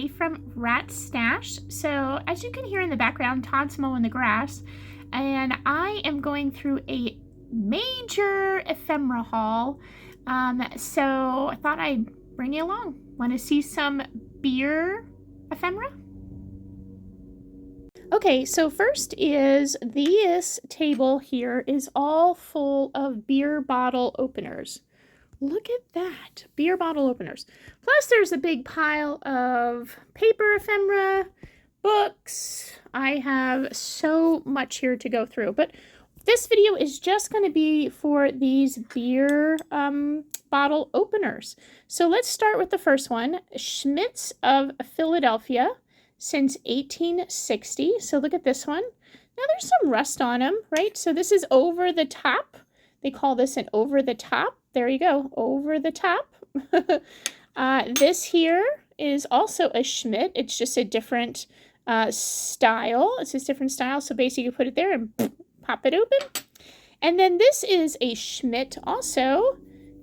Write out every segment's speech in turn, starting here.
Todd from Rat Stash. So as you can hear in the background, Todd's mowing the grass, and I am going through a major ephemera haul. So I thought I'd bring you along. Want to see some beer ephemera? Okay, so first is this table here is all full of beer bottle openers. Look at that, beer bottle openers. Plus there's a big pile of paper ephemera, books. I have so much here to go through, but this video is just going to be for these beer bottle openers. So let's start with the first one, Schmidt's of Philadelphia, since 1860. So look at this one. Now there's some rust on them, right? So this is over the top. They call this an over the top. There you go, over the top. This here is also a Schmidt. It's just a different style. It's just different style. So basically you put it there and pop it open. And then this is a Schmidt also.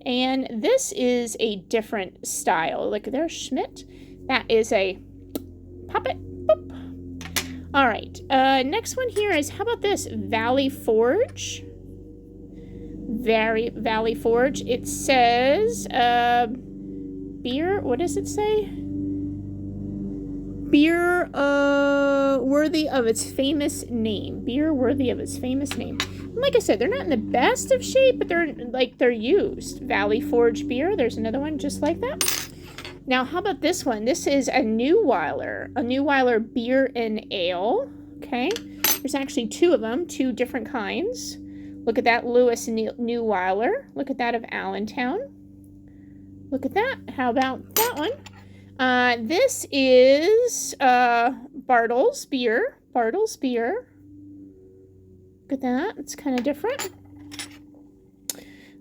And this is a different style. Look, there's Schmidt. That is a pop it. Boop. All right. Next one here is, how about this? Valley Forge. Valley Forge. It says beer. What does it say? Beer worthy of its famous name. Beer worthy of its famous name. And like I said, they're not in the best of shape, but they're used. Valley Forge beer. There's another one just like that. Now, how about this one? This is a Neuweiler beer and ale. Okay, there's actually two of them, two different kinds. Look at that, Lewis Neuweiler. Look at that of Allentown. Look at that. How about that one? This is Bartles beer. Bartles beer. Look at that. It's kind of different.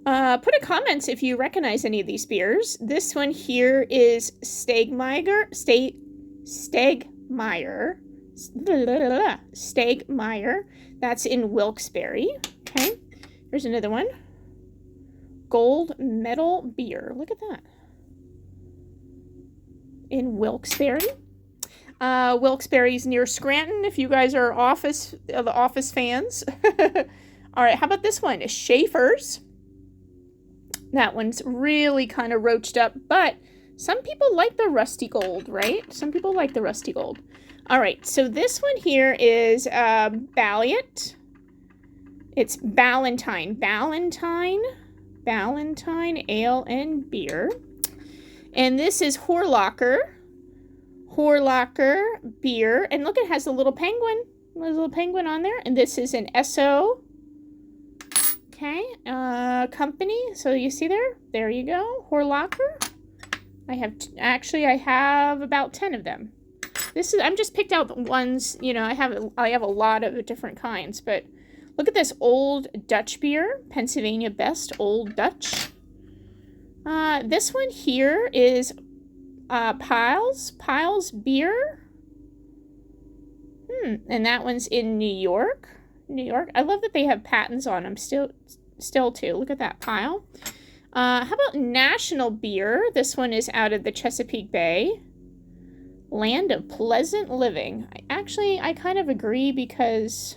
Put a comment if you recognize any of these beers. This one here is Stegmaier. Stegmaier. That's in Wilkes-Barre. Okay. Here's another one. Gold Medal beer. Look at that. In Wilkes-Barre. Wilkes-Barre's near Scranton, if you guys are the Office fans. All right, how about this one? Schaefer's. That one's really kind of roached up, but some people like the rusty gold, right? Some people like the rusty gold. All right, so this one here is Balliet. It's Ballantine ale and beer. And this is Horlocker beer. And look, it has a little penguin. There's a little penguin on there. And this is an Esso. Okay, company. So you see there you go. Horlocker. I have about 10 of them. I'm just picked out the ones, you know, I have a lot of different kinds, but look at this Old Dutch beer, Pennsylvania Best Old Dutch. This one here is Piles beer. And that one's in New York. I love that they have patents on them still too. Look at that pile. How about National Beer? This one is out of the Chesapeake Bay. Land of Pleasant Living. I kind of agree, because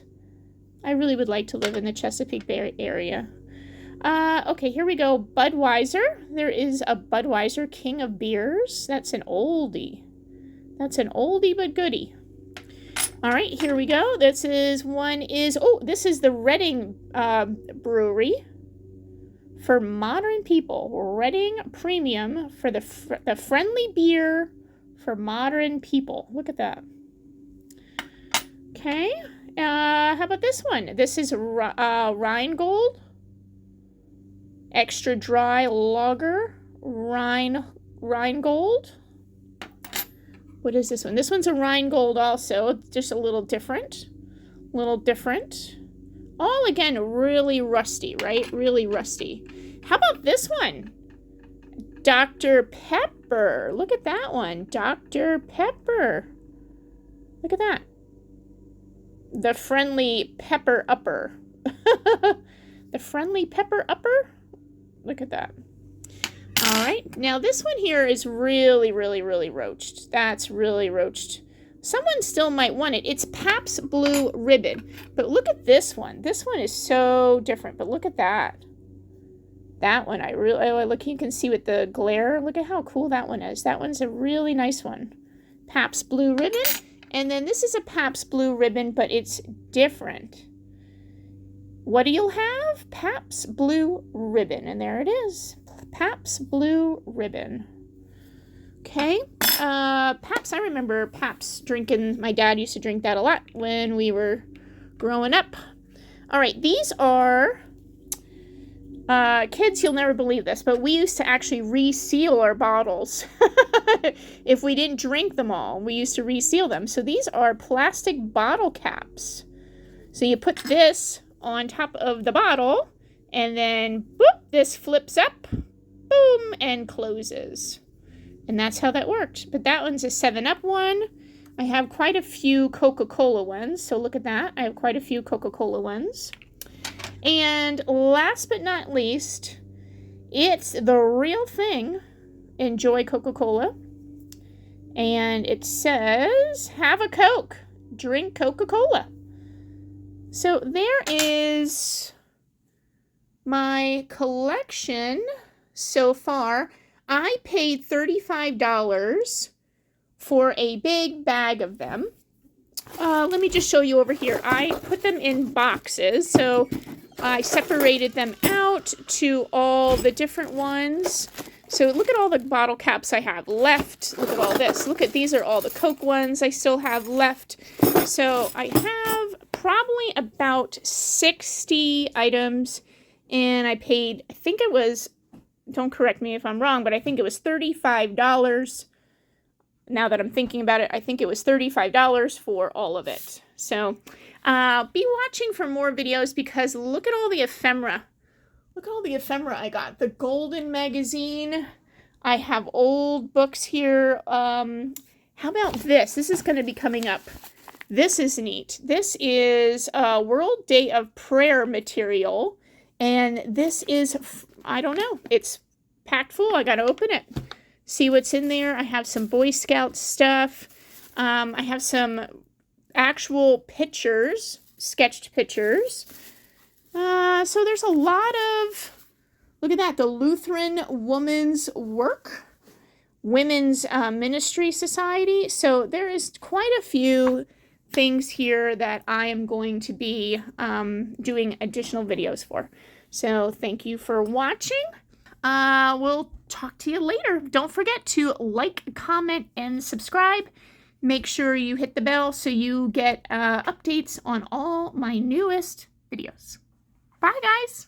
I really would like to live in the Chesapeake Bay area. Okay, here we go. Budweiser. There is a Budweiser King of Beers. That's an oldie. That's an oldie but goodie. All right, here we go. This is the Reading Brewery for modern people. Reading Premium for the friendly beer for modern people. Look at that. Okay. How about this one? This is Rheingold. Extra dry lager. Rheingold. What is this one? This one's a Rheingold also. Just a little different. All, again, really rusty, right? Really rusty. How about this one? Dr. Pepper. Look at that one. Dr. Pepper. Look at that. The Friendly Pepper Upper. The Friendly Pepper Upper? Look at that. All right, now this one here is really, really, really roached. That's really roached. Someone still might want it. It's Pabst Blue Ribbon. But look at this one. This one is so different. But look at that. That one, look, you can see with the glare. Look at how cool that one is. That one's a really nice one. Pabst Blue Ribbon. And then this is a Pabst Blue Ribbon, but it's different. What do you have? Pabst Blue Ribbon. And there it is. Pabst Blue Ribbon. Okay. Pabst, I remember Pabst drinking. My dad used to drink that a lot when we were growing up. All right, these are, kids, you'll never believe this, but we used to actually reseal our bottles. If we didn't drink them all, we used to reseal them. So these are plastic bottle caps. So you put this on top of the bottle, and then, boop, this flips up, boom, and closes. And that's how that worked. But that one's a 7-Up one. I have quite a few Coca-Cola ones. So look at that. I have quite a few Coca-Cola ones. And last but not least, it's the real thing. Enjoy Coca-Cola. And it says, have a Coke. Drink Coca-Cola. So there is my collection so far. I paid $35 for a big bag of them. Let me just show you over here. I put them in boxes, so I separated them out to all the different ones. So look at all the bottle caps I have left. Look at all this. Look at, these are all the Coke ones I still have left. So I have probably about 60 items, and I paid, I think it was, don't correct me if I'm wrong, but I think it was $35. Now that I'm thinking about it, I think it was $35 for all of it. So be watching for more videos, because look at all the ephemera. Look at all the ephemera I got. The Golden magazine. I have old books here. How about this? This is going to be coming up. This is neat. This is World Day of Prayer material. And this is, I don't know, it's packed full. I got to open it. See what's in there. I have some Boy Scout stuff. I have some actual pictures, sketched pictures. So there's a lot of, look at that, the Lutheran Women's Work, Women's Ministry Society. So there is quite a few things here that I am going to be doing additional videos for. So thank you for watching. We'll talk to you later. Don't forget to like, comment, and subscribe. Make sure you hit the bell so you get updates on all my newest videos. Bye, guys.